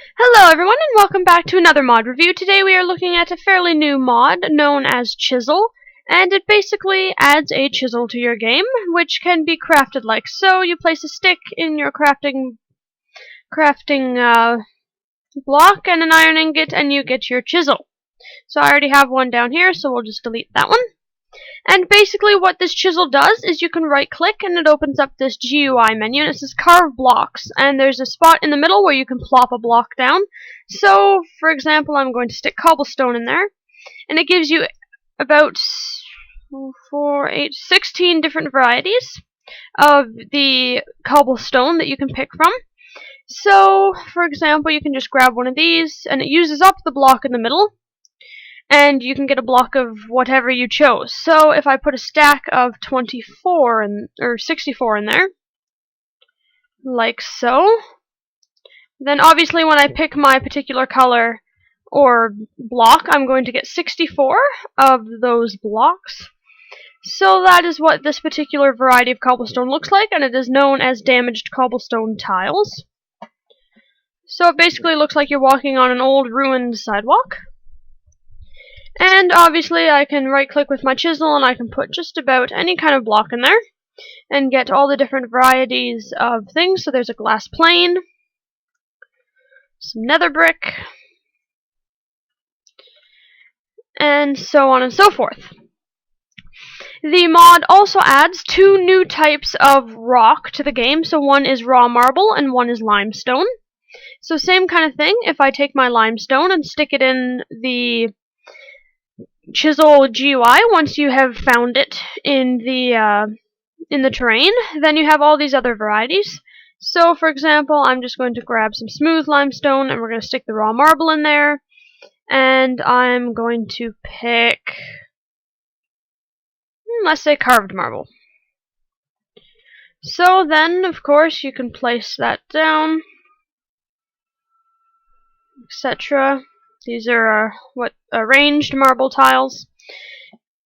Hello everyone and welcome back to another mod review. Today we are looking at a fairly new mod known as Chisel, and it basically adds a chisel to your game, which can be crafted like so. You place a stick in your crafting block and an iron ingot and you get your chisel. So I already have one down here, so we'll just delete that one. And basically what this chisel does is you can right click and it opens up this GUI menu and it says carve blocks, and there's a spot in the middle where you can plop a block down. So for example, I'm going to stick cobblestone in there, and it gives you about 16 different varieties of the cobblestone that you can pick from. So for example, you can just grab one of these and it uses up the block in the middle, and you can get a block of whatever you chose. So if I put a stack of 24 or 64 in there, like so, then obviously when I pick my particular color or block, I'm going to get 64 of those blocks. So that is what this particular variety of cobblestone looks like, and it is known as damaged cobblestone tiles. So it basically looks like you're walking on an old ruined sidewalk. And obviously I can right click with my chisel and I can put just about any kind of block in there and get all the different varieties of things. So there's a glass plane, some nether brick, and so on and so forth. The mod also adds two new types of rock to the game. So one is raw marble and one is limestone. So same kind of thing. If I take my limestone and stick it in the Chisel GUI, once you have found it in the terrain, then you have all these other varieties. So for example, I'm just going to grab some smooth limestone and we're going to stick the raw marble in there, and I'm going to pick, let's say, carved marble. So then of course you can place that down, etc. These are arranged marble tiles,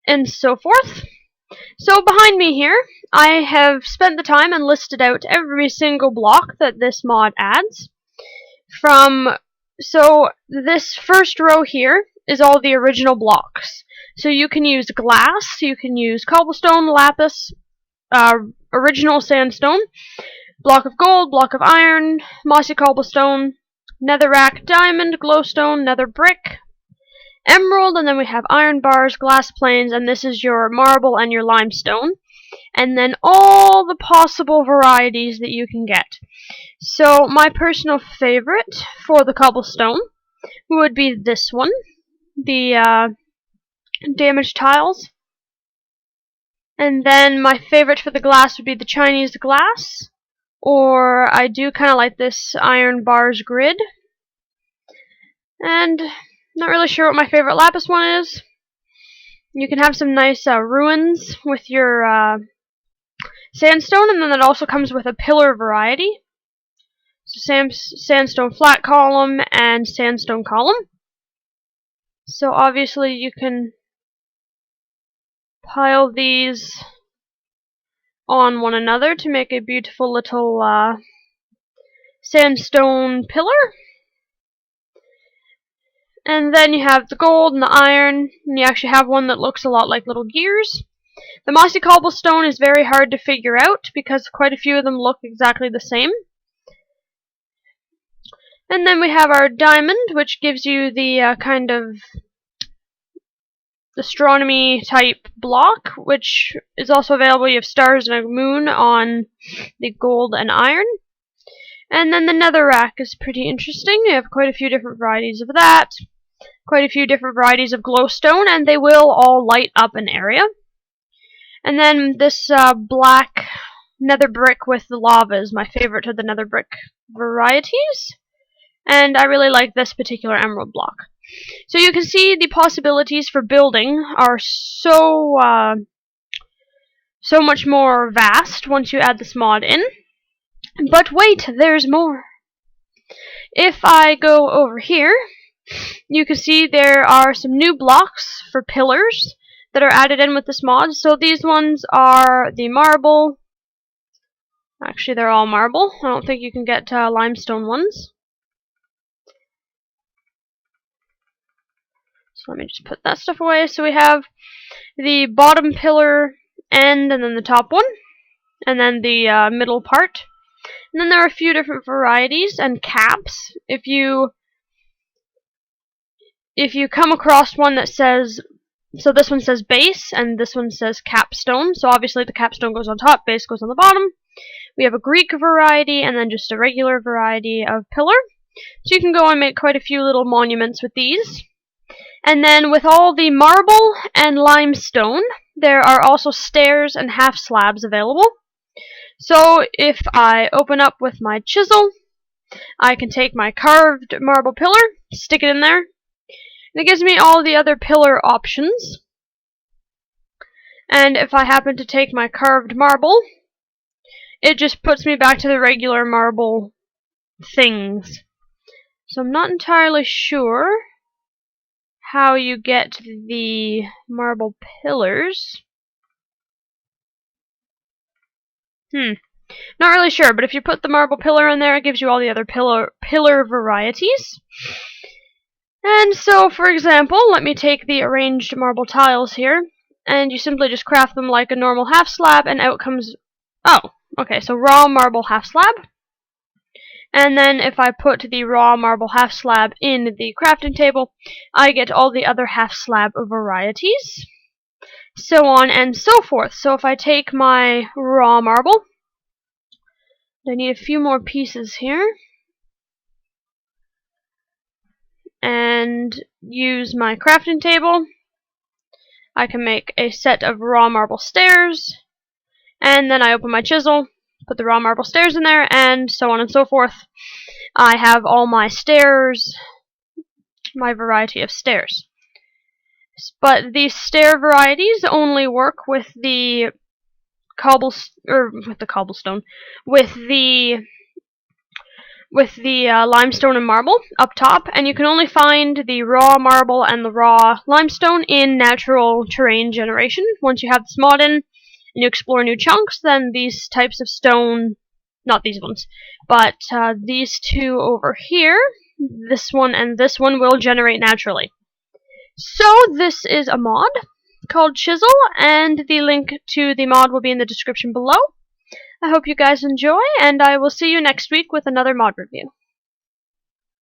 and so forth. So behind me here, I have spent the time and listed out every single block that this mod adds. So this first row here is all the original blocks. So you can use glass, you can use cobblestone, lapis, original sandstone, block of gold, block of iron, mossy cobblestone, netherrack, diamond, glowstone, nether brick, emerald, and then we have iron bars, glass planes, and this is your marble and your limestone, and then all the possible varieties that you can get. So my personal favorite for the cobblestone would be this one, the damaged tiles, and then my favorite for the glass would be the Chinese glass, or I do kind of like this iron bars grid, and not really sure what my favorite lapis one is. You can have some nice ruins with your sandstone, and then it also comes with a pillar variety. So sandstone flat column and sandstone column. So obviously you can pile these on one another to make a beautiful little sandstone pillar. And then you have the gold and the iron, and you actually have one that looks a lot like little gears. The mossy cobblestone is very hard to figure out because quite a few of them look exactly the same. And then we have our diamond, which gives you the kind of astronomy type block, which is also available. You have stars and a moon on the gold and iron. And then the netherrack is pretty interesting. You have quite a few different varieties of that, quite a few different varieties of glowstone, and they will all light up an area. And then this black nether brick with the lava is my favorite of the nether brick varieties, and I really like this particular emerald block. So you can see the possibilities for building are so much more vast once you add this mod in. But wait, there's more. If I go over here, you can see there are some new blocks for pillars that are added in with this mod. So these ones are the marble. Actually, they're all marble. I don't think you can get limestone ones. let me just put that stuff away. So we have the bottom pillar end, and then the top one, and then the middle part. And then there are a few different varieties and caps. If you come across one that says, so this one says base, and this one says capstone. So obviously the capstone goes on top, base goes on the bottom. We have a Greek variety, and then just a regular variety of pillar. So you can go and make quite a few little monuments with these. And then with all the marble and limestone, there are also stairs and half slabs available. So if I open up with my chisel, I can take my carved marble pillar, stick it in there, and it gives me all the other pillar options. And if I happen to take my carved marble, it just puts me back to the regular marble things. So I'm not entirely sure how you get the marble pillars. Not really sure, but if you put the marble pillar in there, it gives you all the other pillar varieties. And so, for example, let me take the arranged marble tiles here, and you simply just craft them like a normal half slab, and out comes, oh, okay, so raw marble half slab. And then if I put the raw marble half slab in the crafting table, I get all the other half slab varieties, so on and so forth. So if I take my raw marble, I need a few more pieces here, and use my crafting table, I can make a set of raw marble stairs, and then I open my chisel, put the raw marble stairs in there, and so on and so forth. I have all my stairs, my variety of stairs. But these stair varieties only work with the limestone and marble up top, and you can only find the raw marble and the raw limestone in natural terrain generation. Once you have this mod in and you explore new chunks, then these types of stone, not these ones, but these two over here, this one and this one, will generate naturally. So this is a mod called Chisel, and the link to the mod will be in the description below. I hope you guys enjoy, and I will see you next week with another mod review.